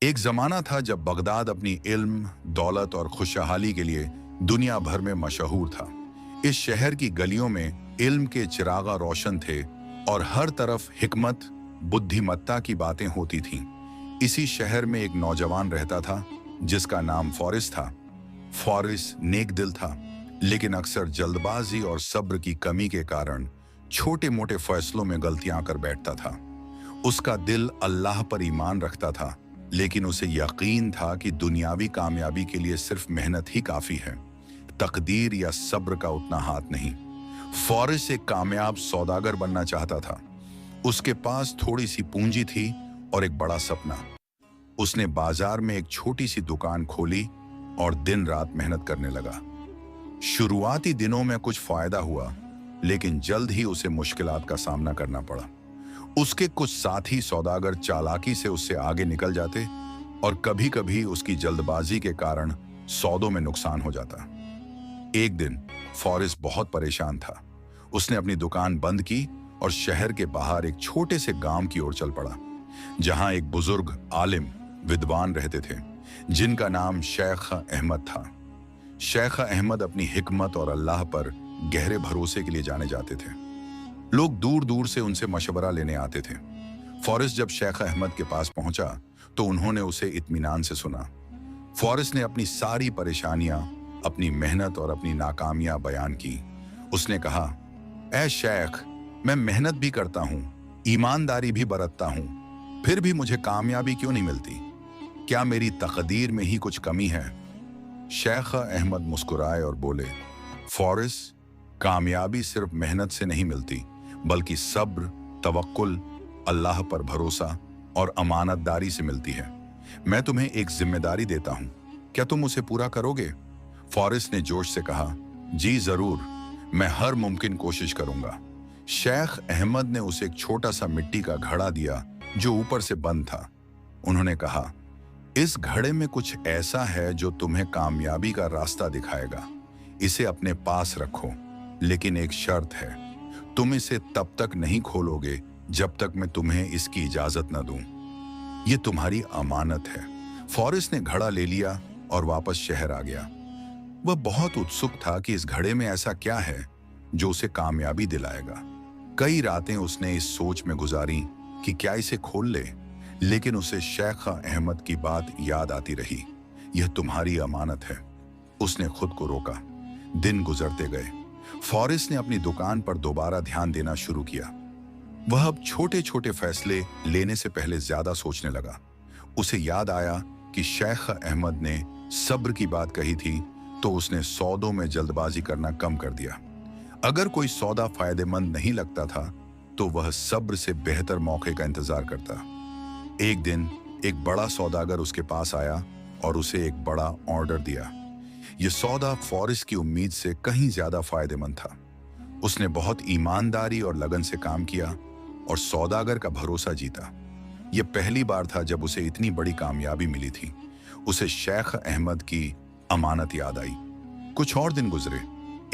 एक जमाना था जब बगदाद अपनी इल्म, दौलत और खुशहाली के लिए दुनिया भर में मशहूर था। इस शहर की गलियों में इल्म के चिरागा रोशन थे और हर तरफ हिकमत, बुद्धिमत्ता की बातें होती थीं। इसी शहर में एक नौजवान रहता था जिसका नाम फॉरिस था। फॉरिस नेक दिल था, लेकिन अक्सर जल्दबाजी और सब्र की कमी के कारण छोटे मोटे फैसलों में गलतियां कर बैठता था। उसका दिल अल्लाह पर ईमान रखता था, लेकिन उसे यकीन था कि दुनियावी कामयाबी के लिए सिर्फ मेहनत ही काफी है, तकदीर या सब्र का उतना हाथ नहीं। फॉरिस एक कामयाब सौदागर बनना चाहता था। उसके पास थोड़ी सी पूंजी थी और एक बड़ा सपना। उसने बाजार में एक छोटी सी दुकान खोली और दिन रात मेहनत करने लगा। शुरुआती दिनों में कुछ फायदा हुआ, लेकिन जल्द ही उसे मुश्किलात का सामना करना पड़ा। उसके कुछ साथी सौदागर चालाकी से उससे आगे निकल जाते और कभी-कभी उसकी जल्दबाजी के कारण सौदों में नुकसान हो जाता। एक दिन फॉरिस बहुत परेशान था। उसने अपनी दुकान बंद की और शहर के बाहर एक छोटे से गांव की ओर चल पड़ा, जहां एक बुजुर्ग आलिम विद्वान रहते थे जिनका नाम शेख अहमद था। शेख अहमद अपनी हिकमत और अल्लाह पर गहरे भरोसे के लिए जाने जाते थे। लोग दूर दूर से उनसे मशवरा लेने आते थे। फॉरिस जब शेख अहमद के पास पहुंचा तो उन्होंने उसे इत्मीनान से सुना। फॉरिस ने अपनी सारी परेशानियां, अपनी मेहनत और अपनी नाकामियां बयान की। उसने कहा, ऐ शेख, मैं मेहनत भी करता हूं, ईमानदारी भी बरतता हूं, फिर भी मुझे कामयाबी क्यों नहीं मिलती? क्या मेरी तकदीर में ही कुछ कमी है? शेख अहमद मुस्कुराए और बोले, फॉरिस, कामयाबी सिर्फ मेहनत से नहीं मिलती, बल्कि सब्र, तवक्कुल, अल्लाह पर भरोसा और अमानतदारी से मिलती है। मैं तुम्हें एक जिम्मेदारी देता हूं, क्या तुम उसे पूरा करोगे? फॉरिस ने जोश से कहा, जी जरूर, मैं हर मुमकिन कोशिश करूंगा। शेख अहमद ने उसे एक छोटा सा मिट्टी का घड़ा दिया जो ऊपर से बंद था। उन्होंने कहा, इस घड़े में कुछ ऐसा है जो तुम्हें कामयाबी का रास्ता दिखाएगा। इसे अपने पास रखो, लेकिन एक शर्त है, तुम इसे तब तक नहीं खोलोगे जब तक मैं तुम्हें इसकी इजाजत न दूं। ये तुम्हारी अमानत है। फॉरिस ने घड़ा ले लिया और वापस शहर आ गया। वह बहुत उत्सुक था कि इस घड़े में ऐसा क्या है जो उसे कामयाबी दिलाएगा। कई रातें उसने इस सोच में गुजारी कि क्या इसे खोल ले, लेकिन उसे शेख अहमद की बात याद आती रही, यह तुम्हारी अमानत है। उसने खुद को रोका। दिन गुजरते गए। फॉरिस ने अपनी दुकान पर दोबारा ध्यान देना शुरू किया। वह अब छोटे छोटे फैसले लेने से पहले ज्यादा सोचने लगा। उसे याद आया कि शेख अहमद ने सब्र की बात कही थी, तो उसने सौदों में जल्दबाजी करना कम कर दिया। अगर कोई सौदा फायदेमंद नहीं लगता था तो वह सब्र से बेहतर मौके का इंतजार करता। एक दिन एक बड़ा सौदागर उसके पास आया और उसे एक बड़ा ऑर्डर दिया। यह सौदा फॉरिस की उम्मीद से कहीं ज्यादा फायदेमंद था। उसने बहुत ईमानदारी और लगन से काम किया और सौदागर का भरोसा जीता। यह पहली बार था जब उसे इतनी बड़ी कामयाबी मिली थी। उसे शेख अहमद की अमानत याद आई। कुछ और दिन गुजरे।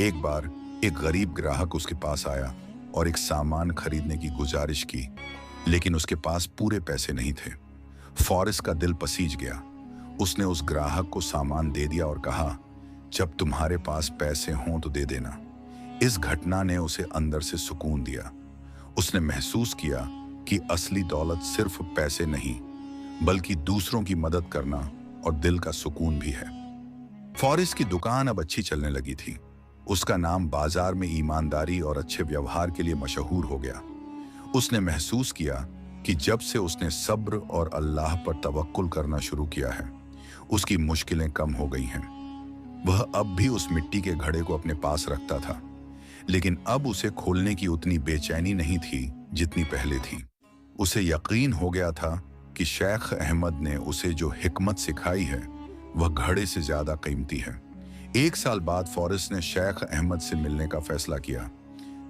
एक बार एक गरीब ग्राहक उसके पास आया और एक सामान खरीदने की गुजारिश की, लेकिन उसके पास पूरे पैसे नहीं थे। फॉरिस का दिल पसीज गया। उसने उस ग्राहक को सामान दे दिया और कहा, जब तुम्हारे पास पैसे हों तो दे देना। इस घटना ने उसे अंदर से सुकून दिया। उसने महसूस किया कि असली दौलत सिर्फ पैसे नहीं, बल्कि दूसरों की मदद करना और दिल का सुकून भी है। फॉरिस की दुकान अब अच्छी चलने लगी थी। उसका नाम बाजार में ईमानदारी और अच्छे व्यवहार के लिए मशहूर हो गया। उसने महसूस किया कि जब से उसने सब्र और अल्लाह पर तवक्कुल करना शुरू किया है, उसकी मुश्किलें कम हो गई हैं। वह अब भी उस मिट्टी के घड़े को अपने पास रखता था, लेकिन अब उसे खोलने की उतनी बेचैनी नहीं थी जितनी पहले थी। उसे यकीन हो गया था कि शेख अहमद ने उसे जो हिकमत सिखाई है वह घड़े से ज्यादा कीमती है। एक साल बाद फॉरिस ने शेख अहमद से मिलने का फैसला किया।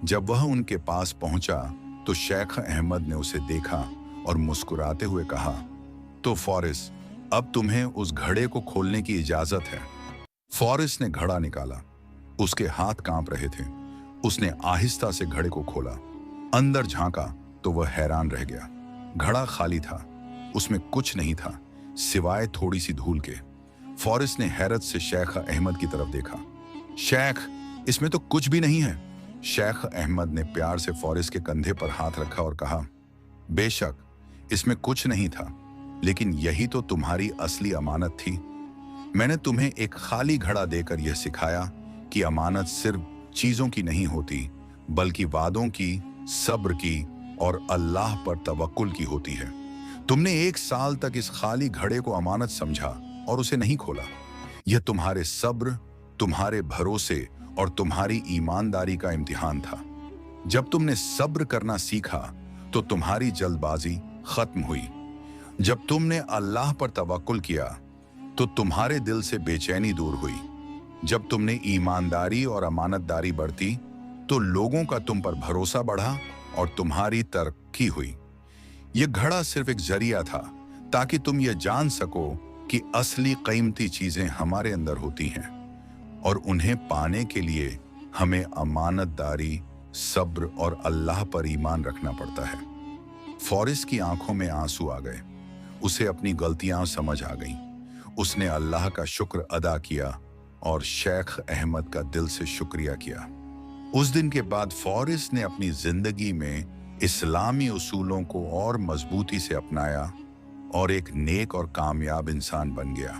जब वह उनके पास पहुंचा तो शेख अहमद ने उसे देखा और मुस्कुराते हुए कहा, तो फॉरिस, अब तुम्हें उस घड़े को खोलने की इजाजत है। फॉरिस ने घड़ा निकाला। उसके हाथ कांप रहे थे। उसने आहिस्ता से घड़े को खोला। अंदर झांका तो वह हैरान रह गया। घड़ा खाली था। उसमें कुछ नहीं था सिवाय थोड़ी सी धूल के। फॉरेस्ट ने हैरत से शेख अहमद की तरफ देखा। शेख, इसमें तो कुछ भी नहीं है। शेख अहमद ने प्यार से फॉरेस्ट के कंधे पर हाथ रखा और कहा, बेशक इसमें कुछ नहीं था, लेकिन यही तो तुम्हारी असली अमानत थी। मैंने तुम्हें एक खाली घड़ा देकर यह सिखाया कि अमानत सिर्फ चीजों की नहीं होती, बल्कि वादों की, सब्र की और अल्लाह पर तवक्कुल की होती है। तुमने 1 साल तक इस खाली घड़े को अमानत समझा और उसे नहीं खोला। यह तुम्हारे सब्र, तुम्हारे भरोसे और तुम्हारी ईमानदारी का इम्तिहान था। जब तुमने सब्र करना सीखा तो तुम्हारी जल्दबाजी खत्म हुई। जब तुमने अल्लाह पर तवक्कुल किया तो तुम्हारे दिल से बेचैनी दूर हुई। जब तुमने ईमानदारी और अमानतदारी बरती तो लोगों का तुम पर भरोसा बढ़ा और तुम्हारी तरक्की हुई। यह घड़ा सिर्फ एक जरिया था ताकि तुम यह जान सको कि असली कीमती चीजें हमारे अंदर होती हैं और उन्हें पाने के लिए हमें अमानतदारी, सब्र और अल्लाह पर ईमान रखना पड़ता है। फॉरेस्ट की आंखों में आंसू आ गए। उसे अपनी गलतियां समझ आ गईं। उसने अल्लाह का शुक्र अदा किया और शेख अहमद का दिल से शुक्रिया किया। उस दिन के बाद फॉरेस्ट ने अपनी जिंदगी में इस्लामी उसूलों को और मजबूती से अपनाया और एक नेक और कामयाब इंसान बन गया।